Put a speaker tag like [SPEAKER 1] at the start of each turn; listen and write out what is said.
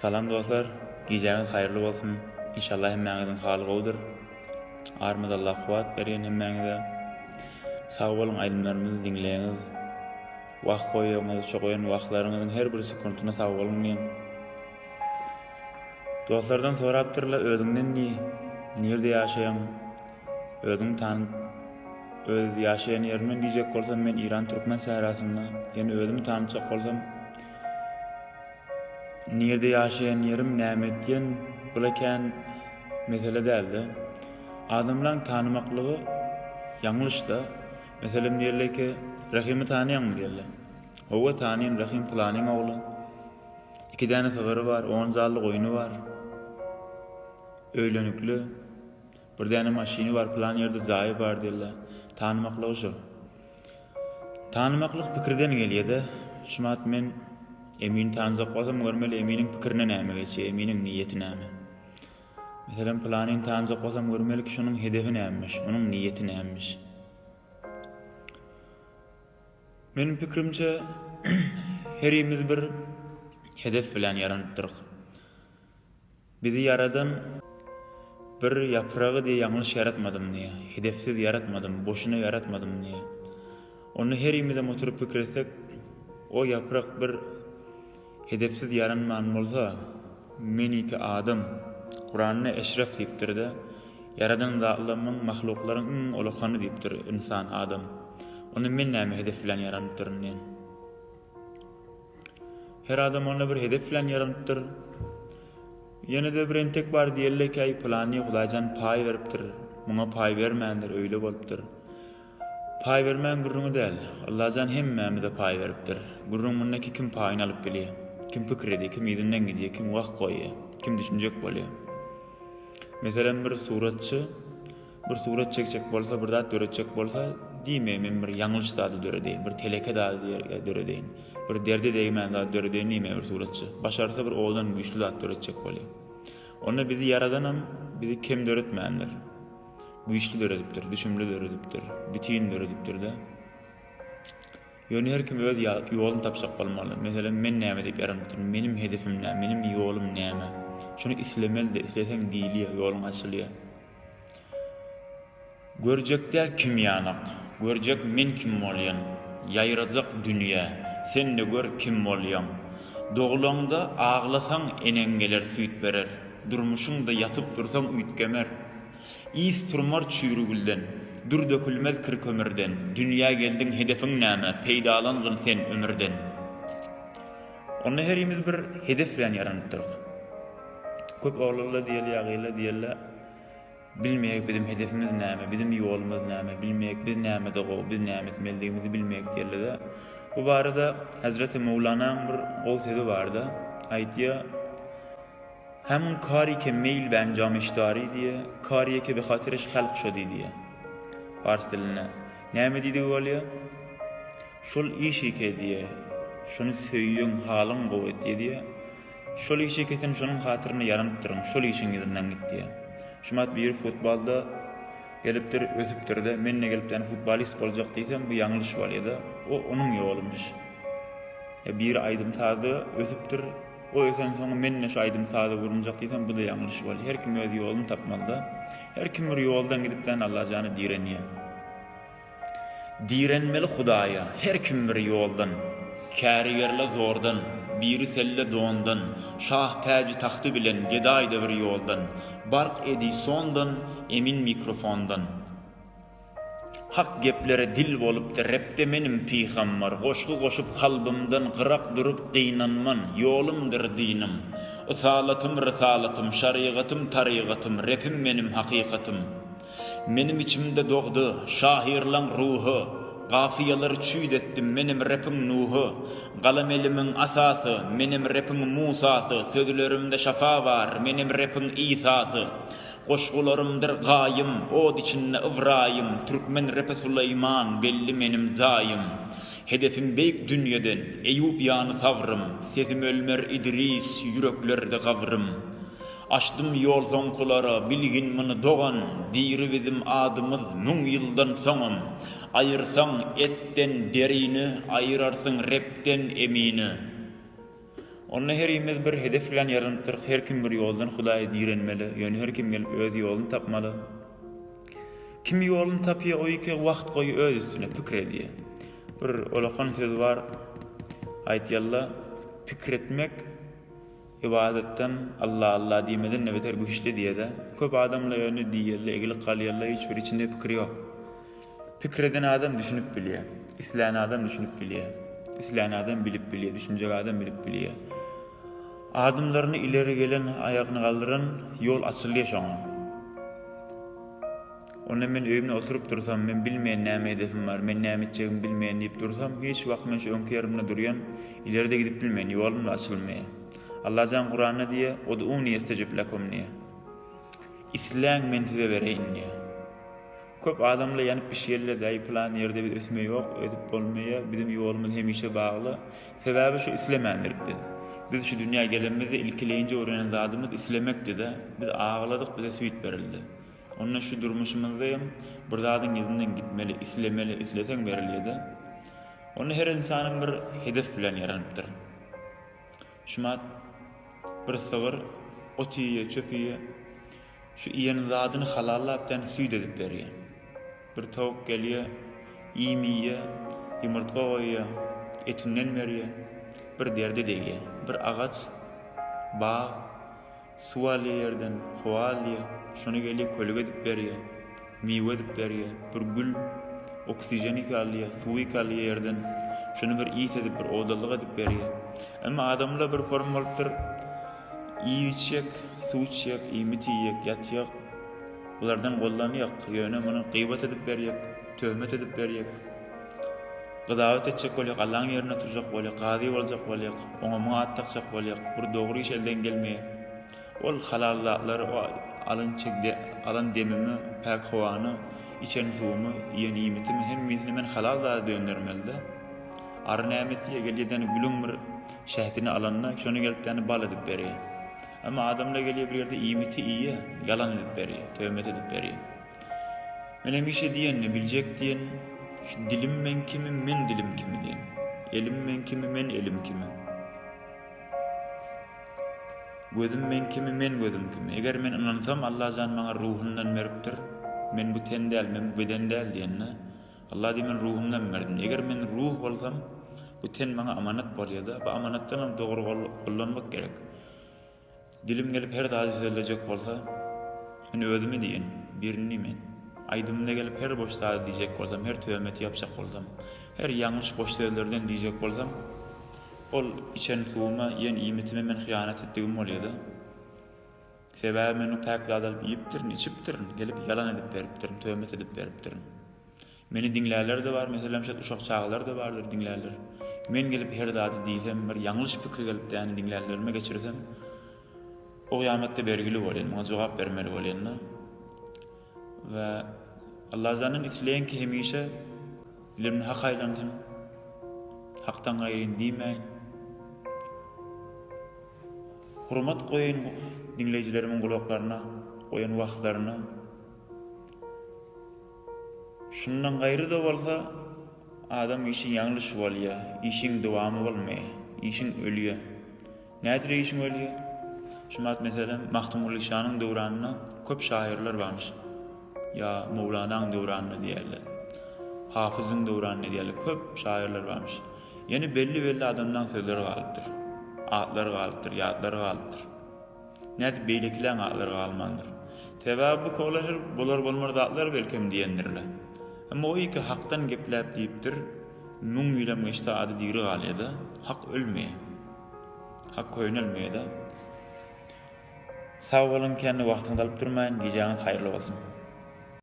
[SPEAKER 1] Salam dostlar, geceniz hayırlı bolsun. İnşallah hemmeňiziň haly gowdur. Armada Allah kuwat berýän hemmeňize. Sag bolun, aýdymlarymyzy dinleýäňiz. Wagt goýýaňyz, şu goýan wagtlaryňyzyň her bir sekundyna sag bolun diýen. Dostlardan sorapdyrlar, özüňden nirde ýaşaýan, özüň tanyp, öz ýaşaýan ýerinden diýjek bolsam, men İran Türkmen sährasynda, ýani özümi tanıjak bolsam, nirde ýaşaýan ýerim näme diýen bulakän mesele däldi. Adamlaryň tanymaklygy ýanglışda. Meselem diýerler-ki, Rahimy tanyýanmy diýerler. Owa tanýan Rahim planyň ogly. 2 däne sygyry bar, 10 zally goýuny bar. Öýlenükli. Bir däne maşyny bar, plan ýerde zaýy bar diýerler. Tanymaklygy şu. Tanymaklyk pikirden gelýär-de. Şumat men emin tanzak bolsam görmeli, eminiň pikirine näme geçýär, eminiň niýeti näme. Meselem planyň tanzak bolsam görmeli ki şonuň hedefi nämemiş, onuň niýeti nämemiş. Menim pikirimçe herimiz bir hedef bilen ýaranypdyryk. Bizi yaradan bir yapragy diýe ýanglış yaratmadym diýe, hedefsiz yaratmadym, boşuna yaratmadym diýe. Onu herimize oturup pikir etsek, o yaprak bir hedefsiz yaranman bolsa, meniki adam Kur'an'na eşref diýipdir de, yaradan zatlaryň, mahluklaryň ulukany diýipdir insan adam. Onu men näme hedef bilen yaranypdyryn diýen. Her adam onu bir hedef bilen yaranypdyr. Ýene de bir entek bar diýerler ki, ay plany Hudaýjan pay beripdir, muňa pay bermändir, öýle bolupdyr. Pay bermän gurruňy däl, Allahjan hemmämize pay beripdir. Gurruň munnaki kim paýyny alyp bilýär, kim pikir edýär, kim ýerinden gidýär, kim wagt goýýar, kim düşünjek bolýar. Meselem bir surat çekjek bolsa, bir zat göreçek bolsa, diýme men bir ýanglış zady göredeýin, bir teleke zady göredeýin, bir derde değmän zady göredeýin diýme bir suratçy. Başarsa bir oğlan güýçli zat göreçek bolýar. Onu bizi yaradanam, bizi kim göretmändir. Güýçli göredipdir, düşünmli göredipdir, bitin göredipdir de. Ýöne her kim öz ýoluny tapşak bolmaly. Meselem men näme diýip yaranypdyryn, menim hedefim näme, menim ýolum näme. Şunu islemeli de, isleseň diýilýär, ýoluň açylýar. Görjekler kim ýanak, görjek men kim bolýan, ýaýrazak dünýä, sen de gör kim bolýan. Doglaňda aglasaň eneň geler süýt berer, durmuşuňda ýatyp dursaň üýtgemer. İz turmar çüýrügülden, dur dökülmez kir kömürden, dünýä geldiň hedefiň näme, peýdalangyn sen ömürden. Onu herimiz bir hedef bilen yaranypdyryk. Köp oglanlar diýerler, agylar diýerler, bilmeyek bizim hedefimiz näme, bizim ýolumyz näme, bilmeyek biz nämede gow, biz näme etmelidigimizi bilmeyek diýerler de. Bu barada Hazreti Mevlana'nın bir gow sözi barda, aýtýar: "Hem kari ke meyl ve encam işdari diye, kariye ke bi hatiriş halk şodi diye." Fars diline. Näme diýdi bolýar? Şol işi ke diye, şonu söýýän halyň gowet diye. Şol işi ke sen şonuň hatyryna yaranypdyryň, şol işiňizden git diye. Şumat bir futbolda gelipdir, ösüpdir de, menne gelipden futbolist boljak diýsem, bu ýanglış bolýar da. O onuň ýolumyş. Bir aýdym taýdy, ösüpdir. O ösen soňra menne şu aýdym taýdy gurunjak diýsem, bu da ýanglış bolýar. Her kim öz ýoluny tapmaly da. Her kim bir ýoldan gidipden Allah jany direnýär. Direnmeli Hudaýa, her kim bir ýoldan, kärigerle zordan, biri selle doğandan, şah täji taxty bilen gedaýda bir ýoldan, bark edi sondan, emin mikrofondan. Hak geplere dil bolup da repde menim piham var, goşgu goşup kalbımdan gırak durup qiynanman, ýolumdyr dinim. Usalatym, risalatym, şarigatym, tarigatym, repim menim hakykatym. Menim içimde doğdu şahirlaň ruhu, gafiyalar çüýdetdim menim repim nuhu. Galam elimin asasy, menim repim Musasy, sözlerimde şafa var, menim repim İsasy. Goşgularımdır gaýym, od içinde Ibrahim, Türkmen repe Süleyman, belli menim zayım. Hedefim beýik dünýeden, Eyüp ýany savrym, sesim ölmer İdris, yüreklerde gavrym. Açdym ýol soňkulara, bilgin muny dogan, diri bizim adymyz 1000 ýyldan soňam. Ayırsaň etten derini, ayırarsyň repten emini. Onna her ýemiz bir hedef bilen ýaranypdyr. Her kim bir ýoldan Hudaýy direnmeli, ýöne her kim gelip öz ýolunu tapmaly. Kim ýolunu tapýar, o ýeke wagt goýy öz üstüne pikir edýär. Bir olakan söz bar, aýtýarlar, pikir etmek ibadetten Allah diýmeden nebeter güýçli diýede. Köp adamlar ýöne diýerler, egili galýarlar, hiç bir içinde pikir ýok. Pikir eden adam düşünüp bilýär. İsläni adam düşünüp bilýär. İsläni adam bilip bilýär, düşünjek adam bilip bilýär. Adımlarını ileri gelen ayağını kaldıran yol açılıyor şoňa. Onda men öýümde oturup dursam, men bilmeýän näme hedefim bar, men näme etjegimi bilmeýän diýip dursam, hiç wagt men şu öňki ýerime durýan, ileride gidip bilmeýän, ýolum açylmaýar. Allah jan Kur'an'da diye, "Ud'uni yestajib lakum" diye. İsläň men size bereýin diye. Köp adamlar ýanyp bir şeýle daý plan ýerde bir ösme ýok, edip bolmaýar, bizim ýolumyz hemişe bagly. Sebäbi şu islemendirip dedi. Biz şu dünya gelenmizde ilkileyince öğrenen zadımız islemekti de, biz ağladık, bize süýt berildi. Onunla şu durmuşumuzdayım, bir zadın izinden gitmeli, islemeli, islesen beriliydi. Onu her insanın bir hedef bilen yaranıptır. Şumat bir savır, otiye, çöpiye, şu iyenin zadını halallaptan süýt edip beriyor. Bir tavuk geliyor, iyimiye, yumurtga koyuyor, etinden veriyor. Bir derde deýe, bir agaç, bağ, su alýar ýerden, howa alýar, şonu gelip kölge edip berýär, miwe edip berýär, bir gül, oksijenik alýar, suwy alýar ýerden, şonu bir ýys edip, bir odalyk edip berýär. Emma adamlar bir form bolupdyr, iý içjek, su içjek, iýmit ýek, ýatjak, bulardan gollanýak, ýöne muny gıybet edip berýär, töhmet edip berýär. Gıdavet etjek bolýak, Allahyň ýerine turjak bolýak, gazy boljak bolýak, oňa muat takjak bolýak, bir dogry iş elden gelmeýär. Ol halal zatlary, o alan demimi, pak howany, içen suwumy, ýene iýmitimi hemmisini men halal zat döndürmeli. Ary nämetdiýe gelýän gülüm bir şähtini alanna, şonu gelip ýany bal edip berýär. Amma adamlar gelýär bir ýerde iýmiti iýe, yalan edip berýär, töhmet edip berýär. Men hemişe diýenni biljek diýen, dilim men kimi, men dilim kimi diýen. Elim men kimi, men elim kimi. Gözüm men kimi, men gözüm kimi. Eger men inansam Allah jan maňa ruhundan beripdir. Men bu ten däl, men bu beden däl diýenne. Allah diýen ruhumdan berdim. Eger men ruh bolsam, bu ten maňa amanat bolýar-da. Bu amanatdan dogry gollanmak gerek. Dilim gelip her dazy söýlejek bolsa, men özümi diýen, birini men. Aydymda gelip her boş söz diýjek bolsam, her töhmet ýapjak bolsam, her ýalňyş boş sözlerden diýjek bolsam, ol içen suwuma, ýen iýmitime men hyýanat etdigim bolýar-da. Sebäbi men o pak zat alyp ýipdirin, içipdirin, gelip yalan edip beripdirin, töhmet edip beripdirin. Meni dinläler de bar, meselem şat uşak çağlar da bardyr dinläler. Men gelip her zady diýsem, bir ýalňyş pikir gelip ýani dinlälerime geçirsem, o kıyametde bergili bolýan, maňa jogap bermeli bolýan-da. Ve Allah zanın isleyen ki hemişe dilimini hak aylansın, haktan gaýryn diýmeýin. Hurmat koyun dinleyicilerimin kulaklarına, koyun wagtlaryna. Şundan gaýry da bolsa, adam işin ýanglış bolýar, işin dowamy bolmaýar, işin ölýär. Nädire işin ölýär? Şumat meselem Mahtumul Işanyň döwranyna köp şairler barmış. Ya Mevlana'nın döwranyna diýerler. Hafyzyň döwranyna diýerler. Köp şairler barmış. Ýani belli adamdan sözleri galypdyr. Atlary galypdyr, ýadlary galypdyr. Näde beýlekilen atlary galmandyr. Sebäbi kolar bolar bolmar zatlar belkem diýendirler. Amma o iki hakdan gepläp diýipdir. Nuň bilen meşde ady diýri galýar-da. Hak ölmeýär. Hak köýnelmeýär-da. Sağ olun, kendi wagtyňyzdy alyp durmaýyn, diýjäňiz haýyrly bolsun.